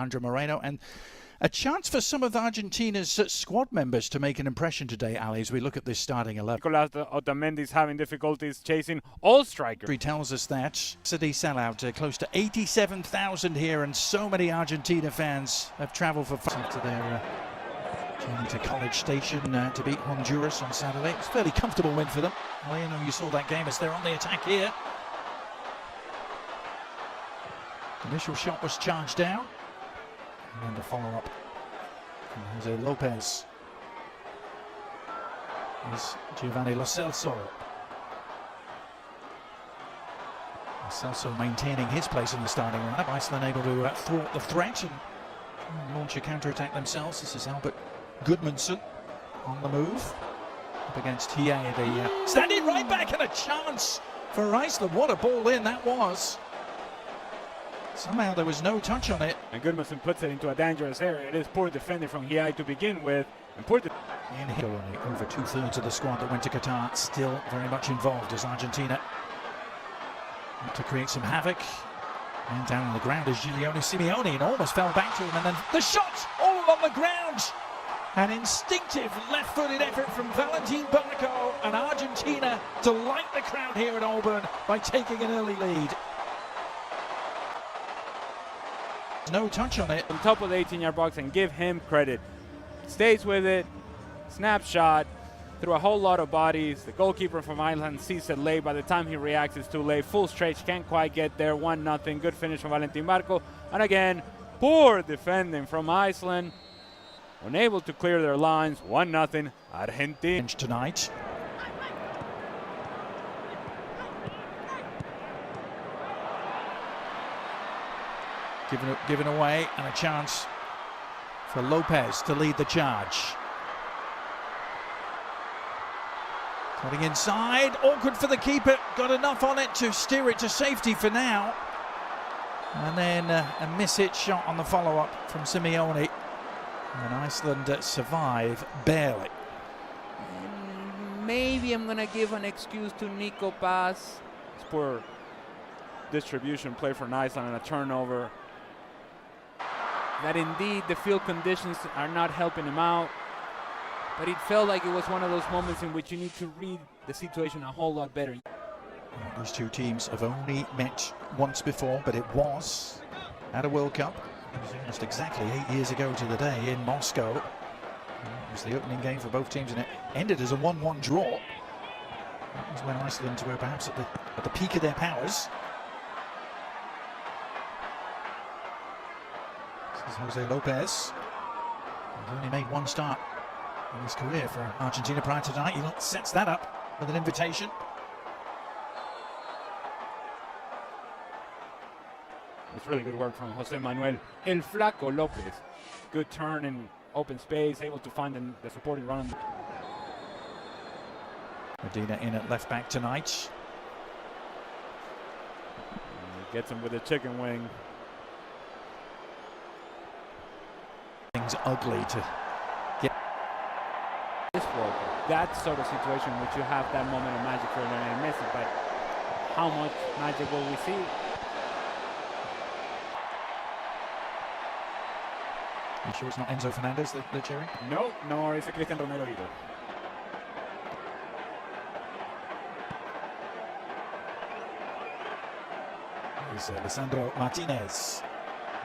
Alejandro Moreno, and a chance for some of Argentina's squad members to make an impression today, Ali, as we look at this starting 11. Nicolas Otamendi is having difficulties chasing all strikers. He tells us that city sellout, close to 87,000 here, and so many Argentina fans have travelled for after their journey to College Station to beat Honduras on Saturday. It's a fairly comfortable win for them. Well, you know, you saw that game as they're on the attack here. Initial shot was charged down. And then the follow-up from Jose Lopez is Giovanni Lo Celso. Lo Celso maintaining his place in the starting lineup. Iceland able to thwart the threat and launch a counter-attack themselves. This is Albert Gudmundsson on the move up against Hiei, the standing right back, and a chance for Iceland. What a ball in that was. Somehow there was no touch on it. And Gudmundsson puts it into a dangerous area. It is poor defending from Hiei to begin with. And poor over 2/3 of the squad that went to Qatar still very much involved as Argentina to create some havoc. And down on the ground is Simeone, and almost fell back to him, and then the shot all along the ground. An instinctive left-footed effort from Valentin Barco, and Argentina delight the crowd here at Auburn by taking an early lead. No touch on it. On top of the 18-yard box, and give him credit. Stays with it, snapshot, through a whole lot of bodies. The goalkeeper from Iceland sees it late. By the time he reacts, it's too late. Full stretch, can't quite get there. 1-0, good finish from Valentin Barco. And again, poor defending from Iceland. Unable to clear their lines. 1-0, Argentina. Tonight. Given away, and a chance for Lopez to lead the charge. Cutting inside, awkward for the keeper, got enough on it to steer it to safety for now. And then a miss-hit shot on the follow-up from Simeone. And Iceland survive barely. Maybe I'm going to give an excuse to Nico Paz. It's poor distribution play for Iceland and a turnover. That indeed the field conditions are not helping him out, but it felt like it was one of those moments in which you need to read the situation a whole lot better. These two teams have only met once before, but it was at a World Cup. It was almost exactly 8 years ago to the day in Moscow. It was the opening game for both teams, and it ended as a 1-1 draw. That was when Iceland were perhaps at the peak of their powers. This is Jose Lopez. He's only made one start in his career for Argentina prior to tonight. He sets that up with an invitation. It's really good work from Jose Manuel El Flaco Lopez. Good turn in open space, able to find the supporting run. Medina in at left back tonight. And he gets him with a chicken wing. Things ugly to get. This World Cup, that sort of situation in which you have that moment of magic for Lionel Messi, but how much magic will we see? You sure it's not Enzo Fernandez they're cheering? No, nor is it Cristian Romero either. Here's Lisandro Martinez,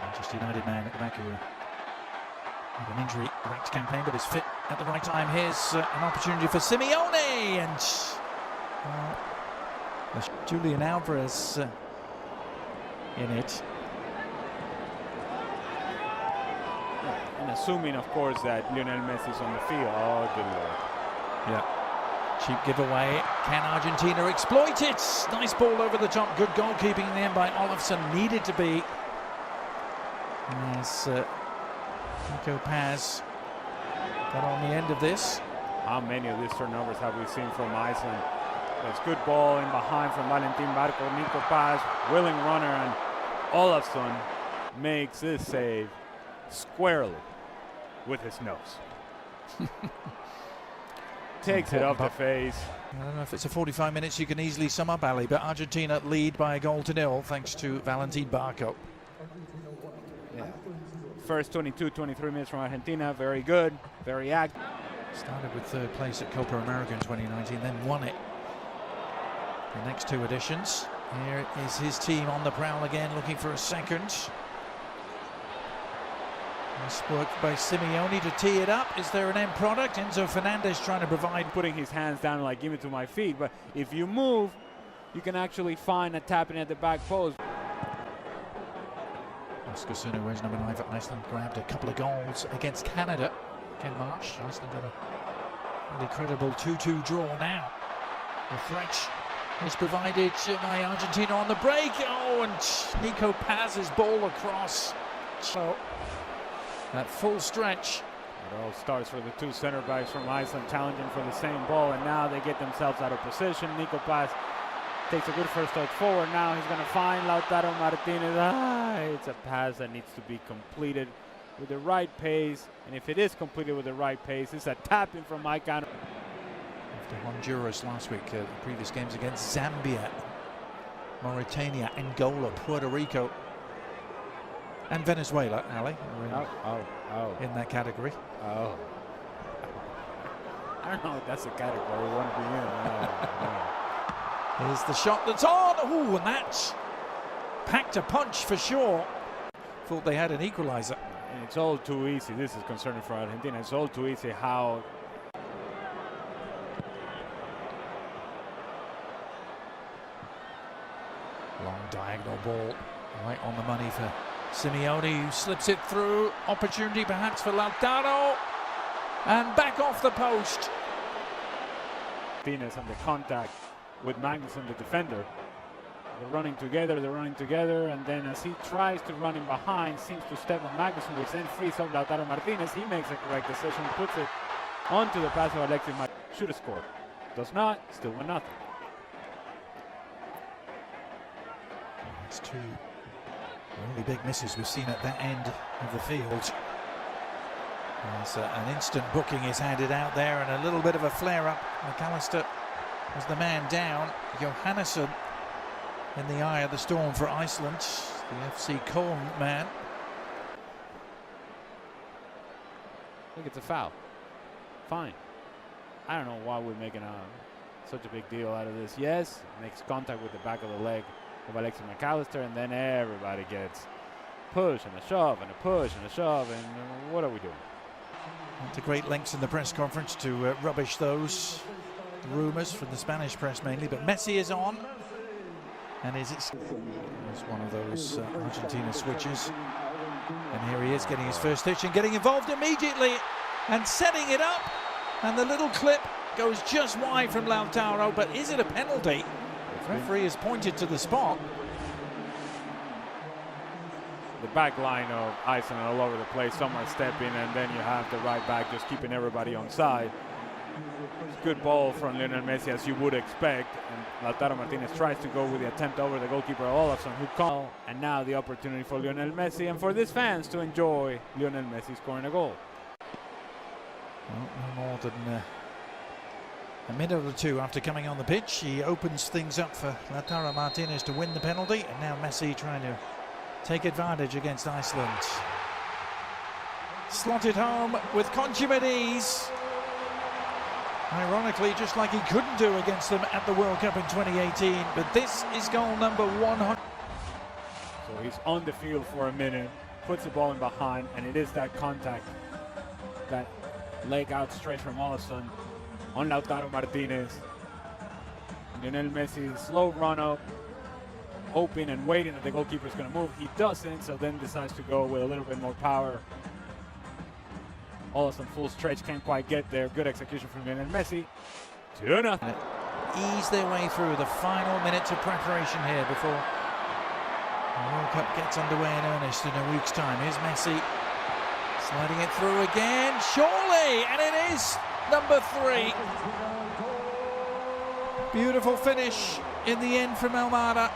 Manchester United man at the back, who had an injury-racked campaign, but is fit at the right time. Here's an opportunity for Simeone, and Julian Alvarez in it. And assuming, of course, that Lionel Messi is on the field. Oh, good lord. Yeah. Cheap giveaway. Can Argentina exploit it? Nice ball over the top. Good goalkeeping in the end by Olofsson. Needed to be. As Nico Paz got on the end of this. How many of these turnovers have we seen from Iceland? There's good ball in behind from Valentin Barco. Nico Paz, willing runner, and Olofsson makes this save squarely with his nose. Takes it off the face. I don't know if it's a 45 minutes you can easily sum up, Ali, but Argentina lead by 1-0 thanks to Valentin Barco. Yeah. First 22, 23 minutes from Argentina, very good, very active. Started with third place at Copa America in 2019, then won it the next two editions. Here is his team on the prowl again, looking for a second. Nice work by Simeone to tee it up. Is there an end product? Enzo Fernandez trying to provide. Putting his hands down like, give it to my feet, but if you move, you can actually find a tapping at the back post. Oscar Sunu, where's number 9 for Iceland, grabbed a couple of goals against Canada. Ken Marsh, Iceland got a really credible 2-2 draw now. The threat is provided by Argentina on the break. Oh, and Nico Paz's ball across. So that full stretch. It all starts for the two center backs from Iceland challenging for the same ball, and now they get themselves out of position. Nico Paz takes a good first touch forward. Now he's going to find Lautaro Martinez. It's a pass that needs to be completed with the right pace, and if it is completed with the right pace, it's a tap-in from Mike Anno. After Honduras last week, the previous games against Zambia, Mauritania, Angola, Puerto Rico, and Venezuela, Ali, in that category. Oh. I don't know if that's the category we want to be in. Here's the shot that's on. Ooh, and that's packed a punch for sure. Thought they had an equalizer. And it's all too easy. This is concerning for Argentina. It's all too easy how. Long diagonal ball, right on the money for Simeone, who slips it through. Opportunity perhaps for Lautaro. And back off the post. Martinez and the contact with Magnusson, the defender. They're running together, and then as he tries to run in behind, seems to step on Magnusson, which then frees up Lautaro Martinez. He makes the correct decision, puts it onto the pass of Alexis. Should have scored. Does not, still 1-0. It's two really big misses we've seen at that end of the field. As an instant booking is handed out there, and a little bit of a flare-up. McAllister was the man down. Johannesson in the eye of the storm for Iceland, the FC Köln man. I think it's a foul. Fine. I don't know why we're making such a big deal out of this. Yes, makes contact with the back of the leg of Alexis McAllister, and then everybody gets push and a shove and a push and a shove, and what are we doing? Went to great lengths in the press conference to rubbish those rumours from the Spanish press mainly, but Messi is on, and it's one of those Argentina switches, and here he is getting his first touch and getting involved immediately and setting it up, and the little clip goes just wide from Lautaro, but is it a penalty? The referee has pointed to the spot. The back line of Iceland all over the place, some are stepping, and then you have the right back just keeping everybody on side. Good ball from Lionel Messi, as you would expect, and Lautaro Martinez tries to go with the attempt over the goalkeeper Olafsson, who called, and now the opportunity for Lionel Messi and for these fans to enjoy Lionel Messi scoring a goal. Well, no more than a minute or two after coming on the pitch, he opens things up for Lautaro Martinez to win the penalty, and now Messi trying to take advantage against Iceland. Slotted home with consummate ease. Ironically, just like he couldn't do against them at the World Cup in 2018, but this is goal number 100. So he's on the field for a minute, puts the ball in behind, and it is that contact, that leg out straight from Olafsson on Lautaro Martinez. Lionel Messi's slow run up, hoping and waiting that the goalkeeper is going to move. He doesn't, so then decides to go with a little bit more power. Olafsson full stretch, can't quite get there. Good execution from Lionel Messi. 2-0. Ease their way through the final minutes of preparation here before the World Cup gets underway in earnest in a week's time. Here's Messi sliding it through again, surely, and it is number 3. Beautiful finish in the end from Almada.